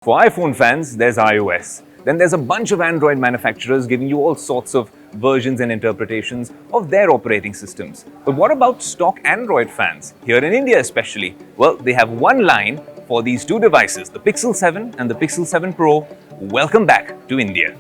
For iPhone fans, there's iOS. Then there's a bunch of Android manufacturers giving you all sorts of versions and interpretations of their operating systems. But what about stock Android fans, here in India especially? Well, they have one line for these two devices, the Pixel 7 and the Pixel 7 Pro. Welcome back to India.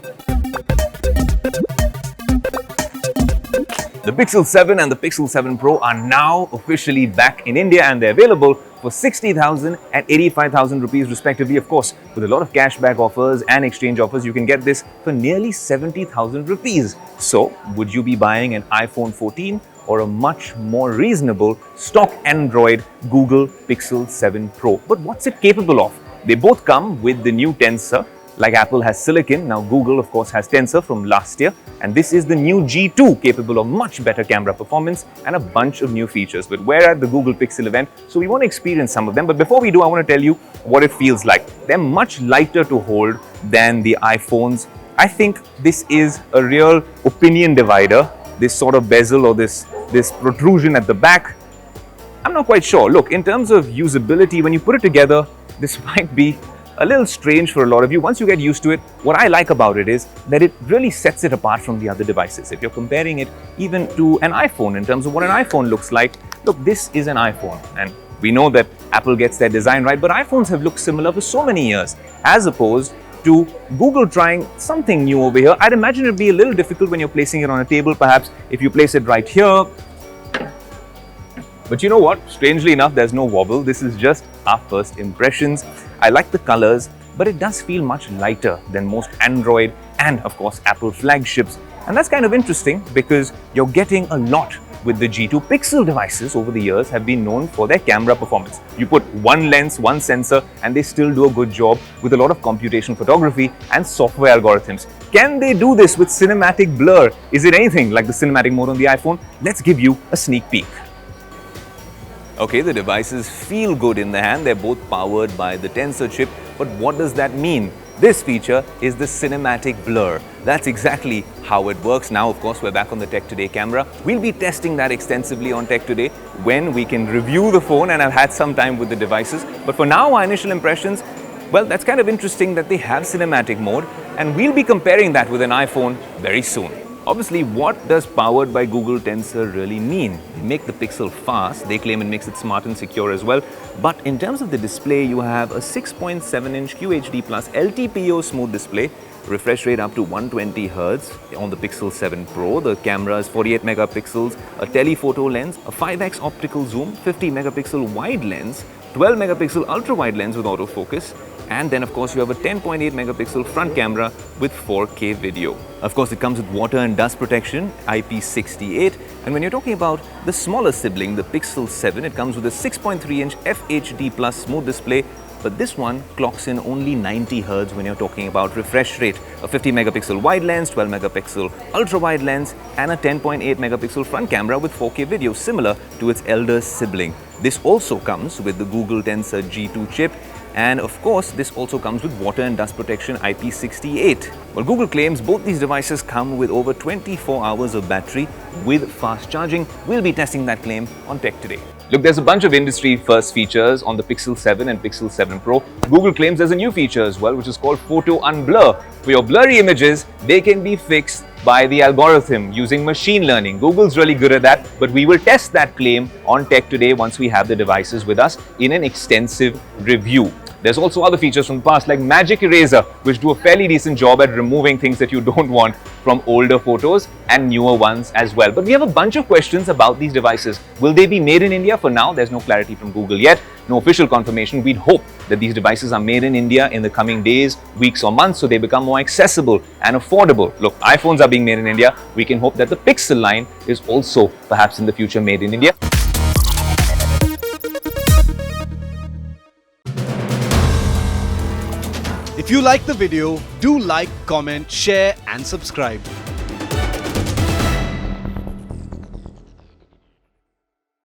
The Pixel 7 and the Pixel 7 Pro are now officially back in India and they're available for 60,000 and 85,000 rupees respectively. Of course, with a lot of cashback offers and exchange offers, you can get this for nearly 70,000 rupees. So, would you be buying an iPhone 14 or a much more reasonable stock Android Google Pixel 7 Pro? But what's it capable of? They both come with the new Tensor. Like Apple has Silicon, now Google of course has Tensor from last year, and this is the new G2, capable of much better camera performance and a bunch of new features. But we're at the Google Pixel event, so we want to experience some of them. But before we do, I want to tell you what it feels like. They're much lighter to hold than the iPhones. I think this is a real opinion divider, this sort of bezel or this protrusion at the back. I'm not quite sure. Look, in terms of usability, when you put it together, this might be a little strange for a lot of you. Once you get used to it, what I like about it is that it really sets it apart from the other devices. If you're comparing it even to an iPhone in terms of what an iPhone looks like, look, this is an iPhone. And we know that Apple gets their design right, but iPhones have looked similar for so many years, as opposed to Google trying something new over here. I'd imagine it'd be a little difficult when you're placing it on a table, perhaps if you place it right here. But you know what? Strangely enough, there's no wobble. This is just our first impressions. I like the colors, but it does feel much lighter than most Android and, of course, Apple flagships. And that's kind of interesting because you're getting a lot with the G2. Pixel devices over the years have been known for their camera performance. You put one lens, one sensor, and they still do a good job with a lot of computational photography and software algorithms. Can they do this with cinematic blur? Is it anything like the cinematic mode on the iPhone? Let's give you a sneak peek. Okay, the devices feel good in the hand. They're both powered by the Tensor chip. But what does that mean? This feature is the cinematic blur. That's exactly how it works. Now, of course, we're back on the Tech Today camera. We'll be testing that extensively on Tech Today when we can review the phone and I've had some time with the devices. But for now, our initial impressions, well, that's kind of interesting that they have cinematic mode, and we'll be comparing that with an iPhone very soon. Obviously, what does powered by Google Tensor really mean? They make the Pixel fast. They claim it makes it smart and secure as well. But in terms of the display, you have a 6.7-inch QHD plus LTPO smooth display, refresh rate up to 120 Hz on the Pixel 7 Pro. The camera is 48 megapixels, a telephoto lens, a 5x optical zoom, 50 megapixel wide lens, 12 megapixel ultra wide lens with autofocus, and then of course you have a 10.8 megapixel front camera with 4K video. Of course it comes with water and dust protection, IP68, and when you're talking about the smaller sibling, the Pixel 7, it comes with a 6.3-inch FHD plus smooth display, but this one clocks in only 90 Hz when you're talking about refresh rate, a 50 megapixel wide lens, 12 megapixel ultra wide lens, and a 10.8 megapixel front camera with 4K video, similar to its elder sibling. This also comes with the Google Tensor G2 chip. And of course, this also comes with water and dust protection IP68. Well, Google claims both these devices come with over 24 hours of battery with fast charging. We'll be testing that claim on Tech Today. Look, there's a bunch of industry-first features on the Pixel 7 and Pixel 7 Pro. Google claims there's a new feature as well, which is called Photo Unblur. For your blurry images, they can be fixed by the algorithm using machine learning. Google's really good at that, but we will test that claim on Tech Today once we have the devices with us in an extensive review. There's also other features from the past like Magic Eraser, which do a fairly decent job at removing things that you don't want from older photos and newer ones as well. But we have a bunch of questions about these devices. Will they be made in India? For now, there's no clarity from Google yet. No official confirmation. We'd hope that these devices are made in India in the coming days, weeks or months so they become more accessible and affordable. Look, iPhones are being made in India. We can hope that the Pixel line is also perhaps in the future made in India. If you like the video, do like, comment, share and subscribe.